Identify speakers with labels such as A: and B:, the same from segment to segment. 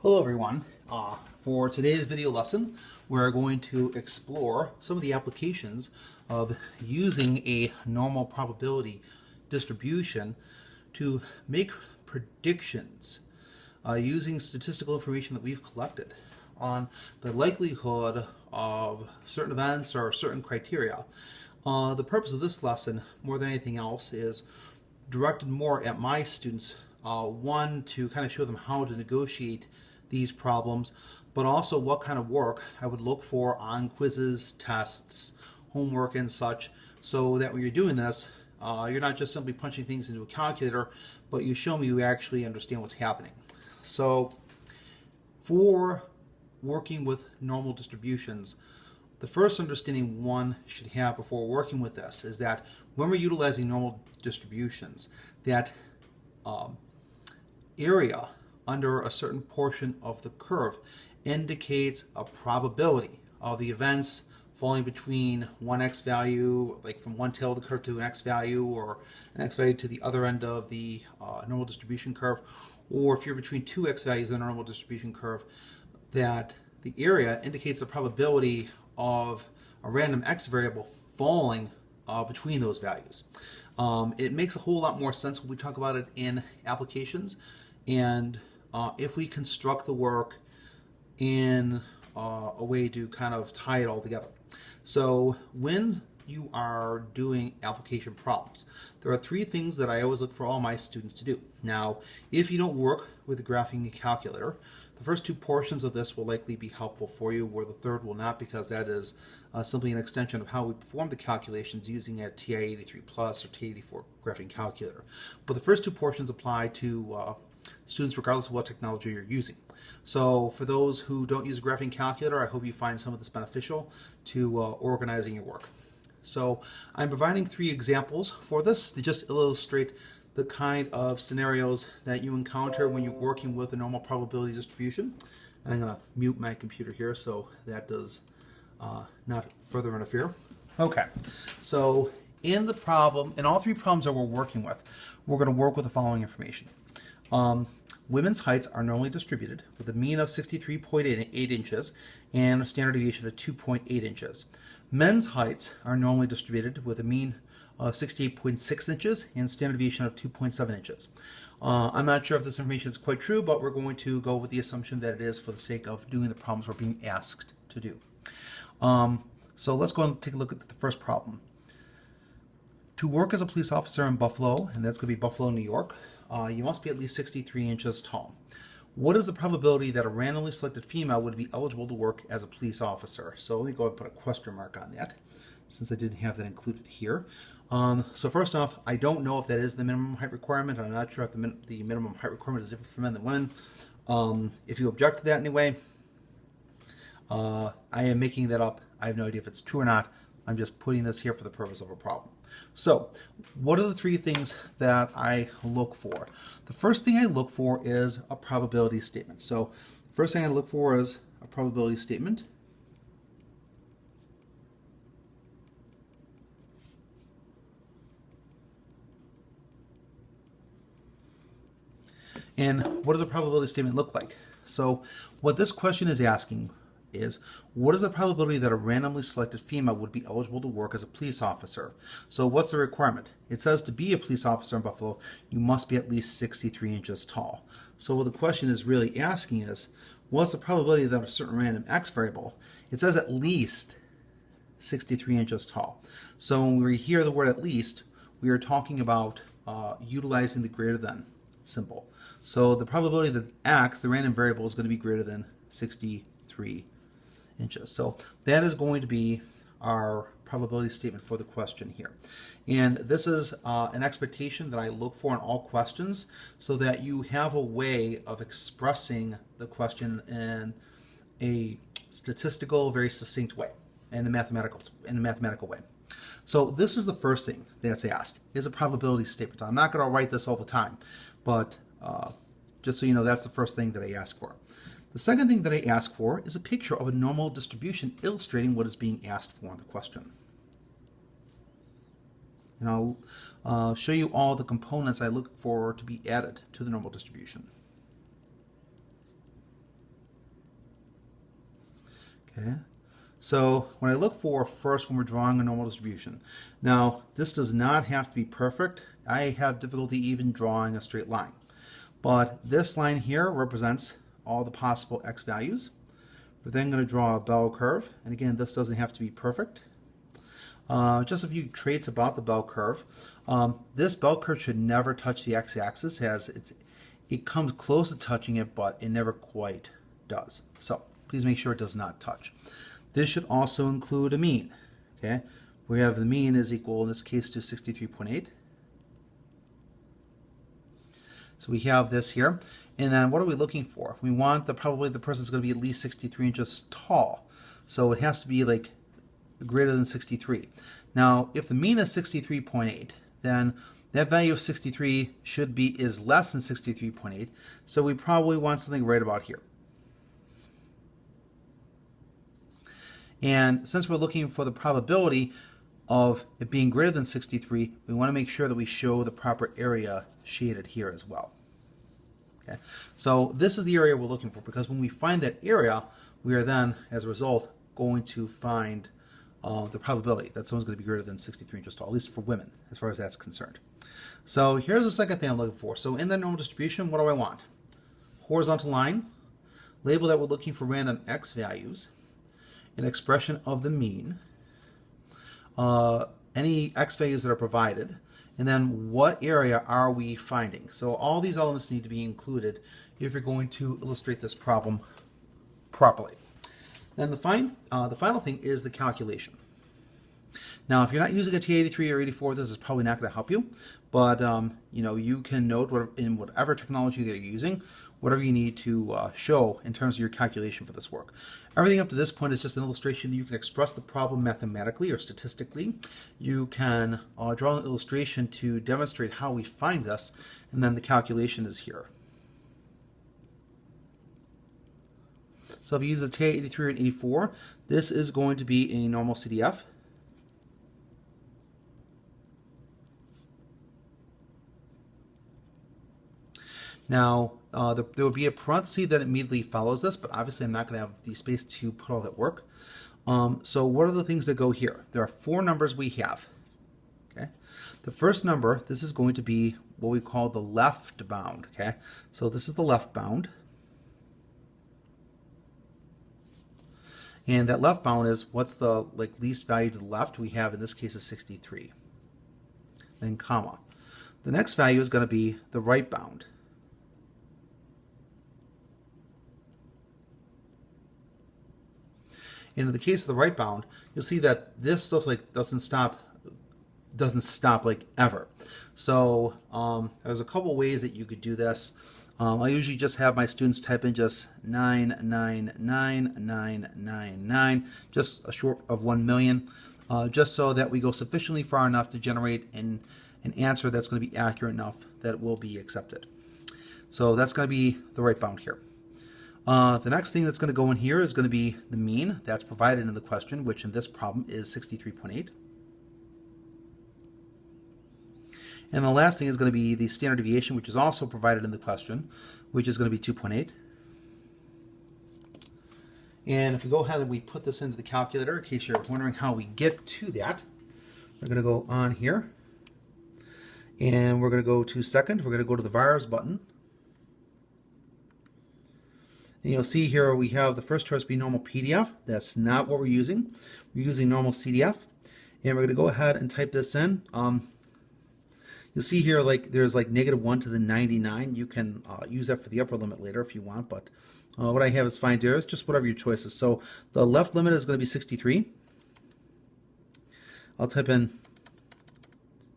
A: Hello everyone. For today's video lesson, we're going to explore some of the applications of using a normal probability distribution to make predictions using statistical information that we've collected on the likelihood of certain events or certain criteria. The purpose of this lesson, more than anything else, is directed more at my students. One, to kind of show them how to negotiate these problems, but also what kind of work I would look for on quizzes, tests, homework, and such, so that when you're doing this, you're not just simply punching things into a calculator, but you show me you actually understand what's happening. So for working with normal distributions, the first understanding one should have before working with this is that when we're utilizing normal distributions, that area under a certain portion of the curve indicates a probability of the events falling between one x value, like from one tail of the curve to an x value, or an x value to the other end of the normal distribution curve, or if you're between two x values in the normal distribution curve, that the area indicates the probability of a random x variable falling between those values. It makes a whole lot more sense when we talk about it in applications, and if we construct the work in a way to kind of tie it all together. So when you are doing application problems, there are three things that I always look for all my students to do. Now, if you don't work with a graphing calculator, the first two portions of this will likely be helpful for you, where the third will not, because that is simply an extension of how we perform the calculations using a TI-83 Plus or TI-84 graphing calculator. But the first two portions apply to students regardless of what technology you're using. So for those who don't use a graphing calculator, I hope you find some of this beneficial to organizing your work. So I'm providing three examples for this to just illustrate the kind of scenarios that you encounter when you're working with a normal probability distribution. And I'm going to mute my computer here so that does not further interfere. Okay, so in all three problems that we're working with, we're going to work with the following information. Women's heights are normally distributed with a mean of 63.8 inches and a standard deviation of 2.8 inches. Men's heights are normally distributed with a mean of 68.6 inches and standard deviation of 2.7 inches. I'm not sure if this information is quite true, but we're going to go with the assumption that it is for the sake of doing the problems we're being asked to do. So let's go and take a look at the first problem. To work as a police officer in Buffalo, and that's going to be Buffalo, New York, you must be at least 63 inches tall. What is the probability that a randomly selected female would be eligible to work as a police officer? So let me go ahead and put a question mark on that, since I didn't have that included here. So first off, I don't know if that is the minimum height requirement. I'm not sure if the minimum height requirement is different for men than women. If you object to that anyway, I am making that up. I have no idea if it's true or not. I'm just putting this here for the purpose of a problem. So what are the three things that I look for? The first thing I look for is a probability statement. So the first thing I look for is a probability statement. And what does a probability statement look like? So what this question is asking is, what is the probability that a randomly selected female would be eligible to work as a police officer? So what's the requirement? It says to be a police officer in Buffalo, you must be at least 63 inches tall. So what the question is really asking is, what's the probability that a certain random x variable? It says at least 63 inches tall. So when we hear the word at least, we are talking about utilizing the greater than symbol. So the probability that x, the random variable, is going to be greater than 63 inches. So that is going to be our probability statement for the question here. And this is an expectation that I look for in all questions, so that you have a way of expressing the question in a statistical, very succinct way, in a mathematical way. So this is the first thing that's asked, is a probability statement. I'm not going to write this all the time, but just so you know, that's the first thing that I ask for. The second thing that I ask for is a picture of a normal distribution illustrating what is being asked for in the question. And I'll show you all the components I look for to be added to the normal distribution. Okay. So when I look for first when we're drawing a normal distribution, now this does not have to be perfect. I have difficulty even drawing a straight line. But this line here represents all the possible x values. We're then going to draw a bell curve. And again, this doesn't have to be perfect. Just a few traits about the bell curve. This bell curve should never touch the x-axis, as it comes close to touching it, but it never quite does. So please make sure it does not touch. This should also include a mean. Okay, we have the mean is equal in this case to 63.8. So we have this here, and then what are we looking for? We want probably the person's going to be at least 63 inches tall, so it has to be like greater than 63. Now, if the mean is 63.8, then that value of 63 is less than 63.8, so we probably want something right about here. And since we're looking for the probability of it being greater than 63, we want to make sure that we show the proper area shaded here as well. Okay, so this is the area we're looking for, because when we find that area, we are then, as a result, going to find the probability that someone's going to be greater than 63 inches tall, at least for women, as far as that's concerned. So here's the second thing I'm looking for. So in the normal distribution, what do I want? Horizontal line, label that we're looking for random x values, an expression of the mean, any x values that are provided, and then what area are we finding? So all these elements need to be included if you're going to illustrate this problem properly. Then the final thing is the calculation. Now, if you're not using a T83 or 84, this is probably not going to help you, but you can note in whatever technology that you're using, whatever you need to show in terms of your calculation for this work. Everything up to this point is just an illustration. You can express the problem mathematically or statistically. You can draw an illustration to demonstrate how we find this, and then the calculation is here. So if you use a T83 or an 84, this is going to be a normal CDF. Now, there will be a parenthesis that immediately follows this, but obviously I'm not going to have the space to put all that work. So what are the things that go here? There are four numbers we have. Okay, the first number, this is going to be what we call the left bound. Okay, so this is the left bound. And that left bound is what's the least value to the left. We have, in this case, is 63. Then comma. The next value is going to be the right bound. And in the case of the right bound, you'll see that this doesn't stop like ever. So there's a couple ways that you could do this. I usually just have my students type in just 99999, just a short of 1 million, just so that we go sufficiently far enough to generate an answer that's going to be accurate enough that it will be accepted. So that's going to be the right bound here. The next thing that's going to go in here is going to be the mean that's provided in the question, which in this problem is 63.8. And the last thing is going to be the standard deviation, which is also provided in the question, which is going to be 2.8. And if we go ahead and we put this into the calculator, in case you're wondering how we get to that, we're going to go on here, and we're going to go to second. We're going to go to the VARs button. And you'll see here we have the first choice be normal PDF. That's not what we're using. We're using normal CDF. And we're going to go ahead and type this in. You'll see here there's -1 to the 99. You can use that for the upper limit later if you want, but what I have is fine here. It's just whatever your choice is. So the left limit is going to be 63. I'll type in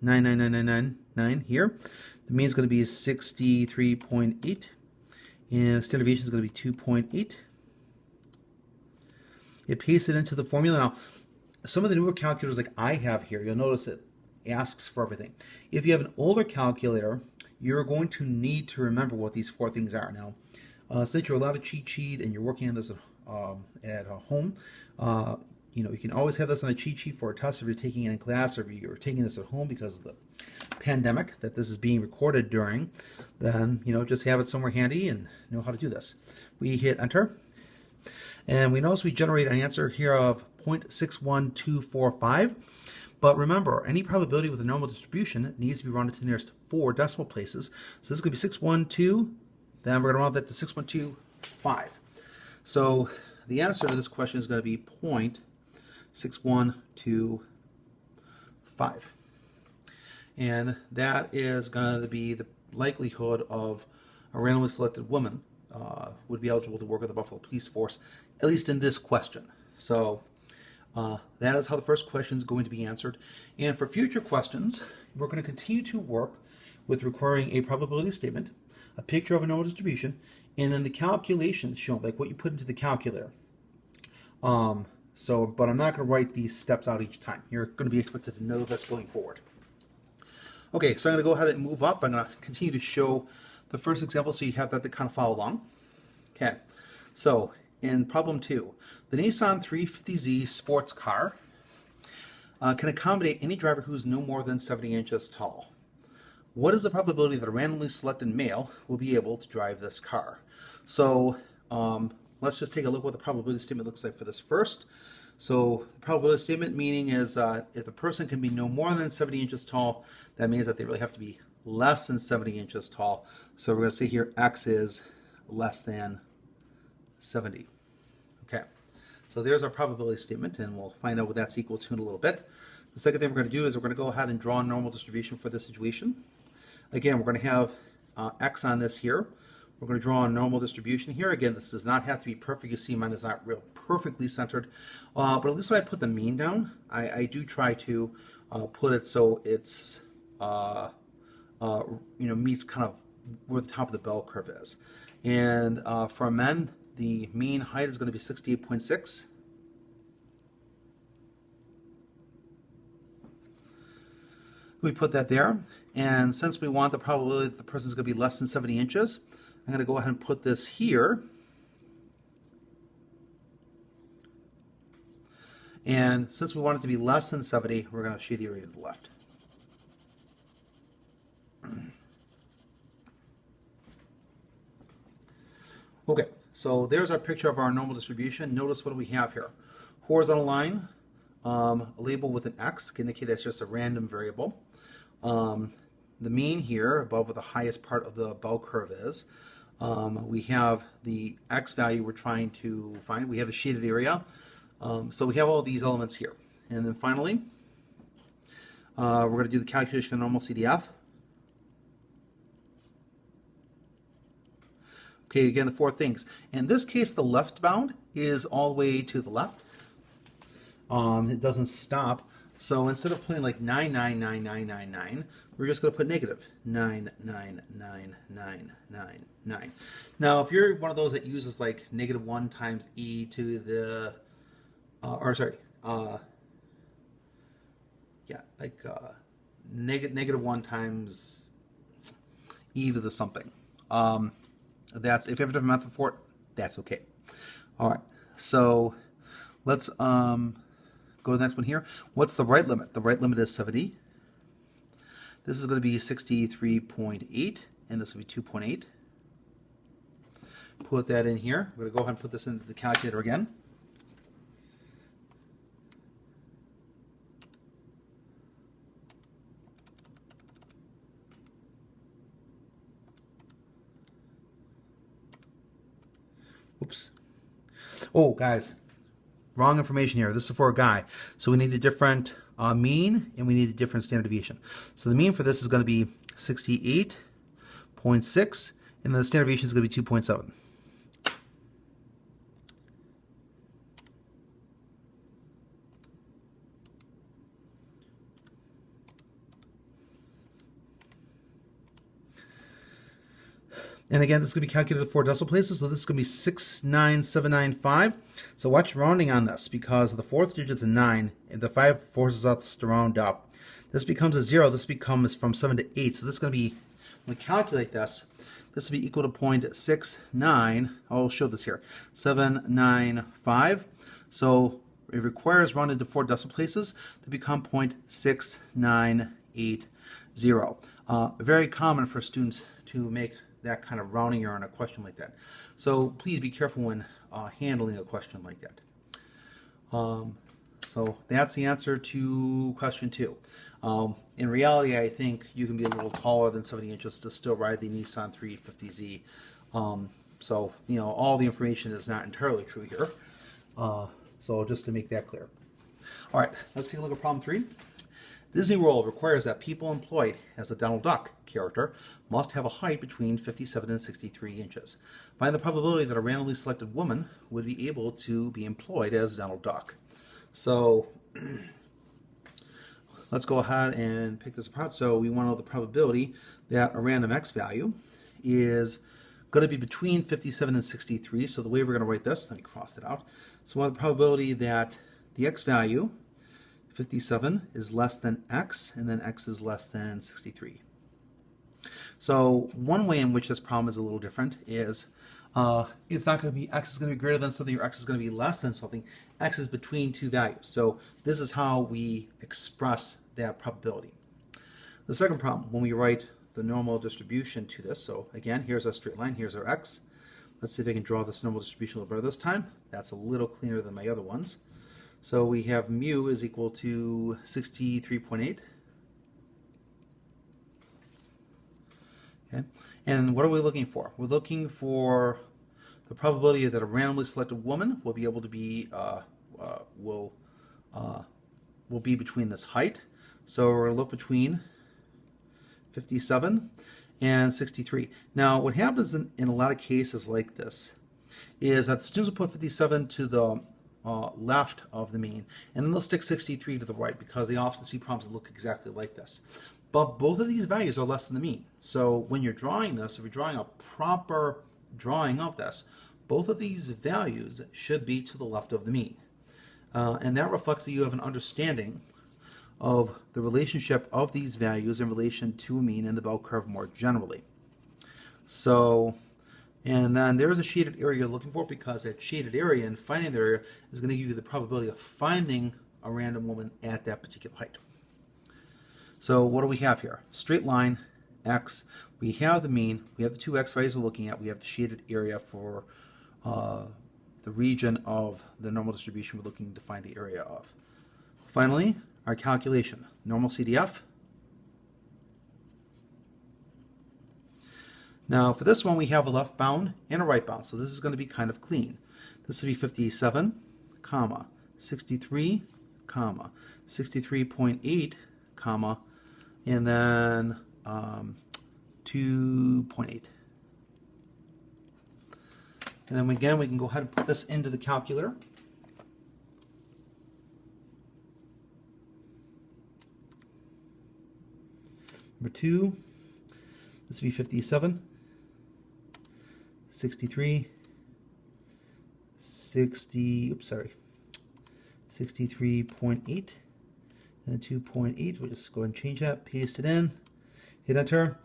A: 99999 here. The mean is going to be 63.8. And standard deviation is going to be 2.8. It pastes it into the formula. Now, some of the newer calculators like I have here, you'll notice it asks for everything. If you have an older calculator, you're going to need to remember what these four things are. Now, since you're allowed a cheat sheet and you're working on this at home, you can always have this on a cheat sheet for a test if you're taking it in class, or if you're taking this at home because of the pandemic that this is being recorded during. Then just have it somewhere handy and know how to do this. We hit enter, And we notice we generate an answer here of 0.61245. But remember, any probability with a normal distribution needs to be rounded to the nearest 4 decimal places. So this is going to be 612, then we're going to round that to 6.125. So the answer to this question is going to be 0.6125. And that is going to be the likelihood of a randomly selected woman would be eligible to work with the Buffalo Police Force, at least in this question. So that is how the first question is going to be answered. And for future questions, we're going to continue to work with requiring a probability statement, a picture of a normal distribution, and then the calculations shown, like what you put into the calculator. But I'm not going to write these steps out each time. You're going to be expected to know this going forward. Okay, so I'm going to go ahead and move up. I'm going to continue to show the first example so you have that to kind of follow along. Okay, so in problem 2, the Nissan 350Z sports car can accommodate any driver who is no more than 70 inches tall. What is the probability that a randomly selected male will be able to drive this car? So let's just take a look what the probability statement looks like for this first. So the probability statement meaning is if the person can be no more than 70 inches tall, that means that they really have to be less than 70 inches tall. So we're going to say here X is less than 70. Okay, so there's our probability statement, and we'll find out what that's equal to in a little bit. The second thing we're going to do is we're going to go ahead and draw a normal distribution for this situation. Again, we're going to have X on this here. We're going to draw a normal distribution here. Again, this does not have to be perfect. You see mine is not real perfectly centered. But at least when I put the mean down, I do try to put it so it's meets kind of where the top of the bell curve is. And for men, the mean height is going to be 68.6. We put that there. And since we want the probability that the person is going to be less than 70 inches, I'm going to go ahead and put this here. And since we want it to be less than 70, we're going to shade the area to the left. Okay, so there's our picture of our normal distribution. Notice what do we have here? Horizontal line, a label with an X to indicate that's just a random variable. The mean here, above where the highest part of the bell curve is. We have the X value we're trying to find. We have a shaded area. So we have all these elements here. And then finally, we're going to do the calculation of normal CDF. Okay, again, the 4 things. In this case, the left bound is all the way to the left. It doesn't stop. So instead of putting like 9999999, we're just going to put negative 9999999. Now, if you're one of those that uses like -1 times e to the, -1 times e to the something. That's, if you have a different method for it, that's okay. All right, so let's go to the next one here. What's the right limit? The right limit is 70. This is going to be 63.8, and this will be 2.8. Put that in here. We're going to go ahead and put this into the calculator again. Oops. Oh, guys, wrong information here. This is for a guy. So we need a different mean, and we need a different standard deviation. So the mean for this is going to be 68.6, and then the standard deviation is going to be 2.7. And again, this is going to be calculated 4 decimal places, so this is going to be 69795. So watch rounding on this, because the 4th digit is a 9, and the 5 forces us to round up. This becomes a 0, this becomes from 7 to 8, so this is going to be, when we calculate this, this will be equal to 0.69, I'll show this here, 795. So it requires rounded to 4 decimal places to become 0.6980. Very common for students to make that kind of rounding error in a question like that. So please be careful when handling a question like that. So that's the answer to question 2. In reality, I think you can be a little taller than 70 inches to still ride the Nissan 350Z. So, all the information is not entirely true here. So just to make that clear. All right, let's take a look at problem 3. Disney World requires that people employed as a Donald Duck character must have a height between 57 and 63 inches. Find the probability that a randomly selected woman would be able to be employed as Donald Duck. So let's go ahead and pick this apart. So we want to know the probability that a random x value is going to be between 57 and 63. So the way we're going to write this, let me cross it out. So we want the probability that the x value, 57, is less than x, and then x is less than 63. So one way in which this problem is a little different is it's not going to be x is going to be greater than something or x is going to be less than something. X is between two values. So this is how we express that probability. The second problem, when we write the normal distribution to this, so again, here's our straight line, here's our x. Let's see if I can draw this normal distribution a little better this time. That's a little cleaner than my other ones. So we have mu is equal to 63.8. Okay. And what are we looking for? We're looking for the probability that a randomly selected woman will be able to be will be between this height. So we're going to look between 57 and 63. Now, what happens in a lot of cases like this is that students will put 57 to the left of the mean, and then they'll stick 63 to the right because they often see problems that look exactly like this. But both of these values are less than the mean. So when you're drawing this, if you're drawing a proper drawing of this, both of these values should be to the left of the mean. And that reflects that you have an understanding of the relationship of these values in relation to a mean and the bell curve more generally. So, and then there's a shaded area you're looking for, because that shaded area and finding the area is going to give you the probability of finding a random woman at that particular height. So what do we have here? Straight line, x. We have the mean. We have the two x values we're looking at. We have the shaded area for the region of the normal distribution we're looking to find the area of. Finally, our calculation. Normal CDF. Now for this one we have a left bound and a right bound, so this is going to be kind of clean. This will be 57, comma, 63, comma, 63.8, comma, and then 2.8. And then again we can go ahead and put this into the calculator. Number 2, this would be 57, 63, 63.8, and 2.8. We'll just go ahead and change that, paste it in, hit enter,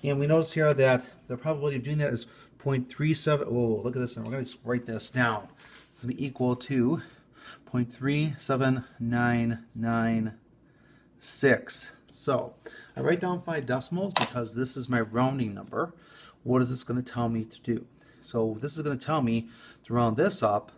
A: and we notice here that the probability of doing that is 0.37. Oh, look at this, and we're going to write this down. This will be equal to 0.37996. So I write down 5 decimals because this is my rounding number. What is this going to tell me to do? So this is going to tell me to round this up,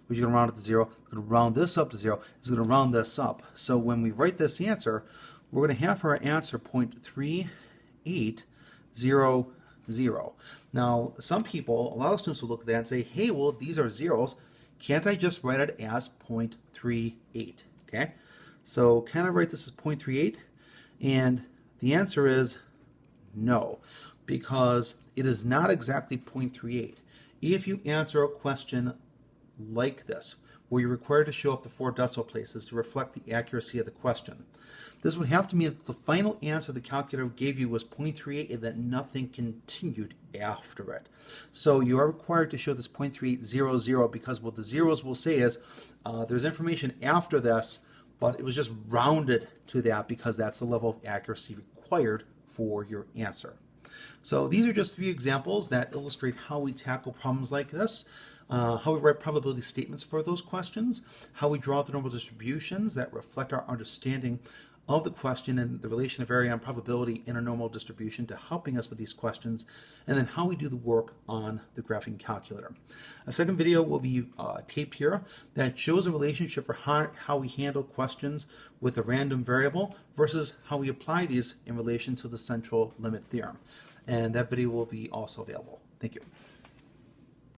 A: which is going to round it to 0. It's going to round this up to 0. It's going to round this up. So when we write this answer, we're going to have for our answer 0.3800. Now, some people, a lot of students will look at that and say, hey, well, these are zeros. Can't I just write it as 0.38? Okay? So can I write this as 0.38? And the answer is no, because it is not exactly 0.38. If you answer a question like this, where you're required to show up the 4 decimal places to reflect the accuracy of the question, this would have to mean that the final answer the calculator gave you was 0.38 and that nothing continued after it. So you are required to show this 0.3800, because what the zeros will say is there's information after this, but it was just rounded to that because that's the level of accuracy required for your answer. So these are just 3 examples that illustrate how we tackle problems like this, how we write probability statements for those questions, how we draw the normal distributions that reflect our understanding of the question and the relation of area and probability in a normal distribution to helping us with these questions, and then how we do the work on the graphing calculator. A second video will be taped here that shows a relationship for how we handle questions with a random variable versus how we apply these in relation to the central limit theorem. And that video will be also available. Thank you.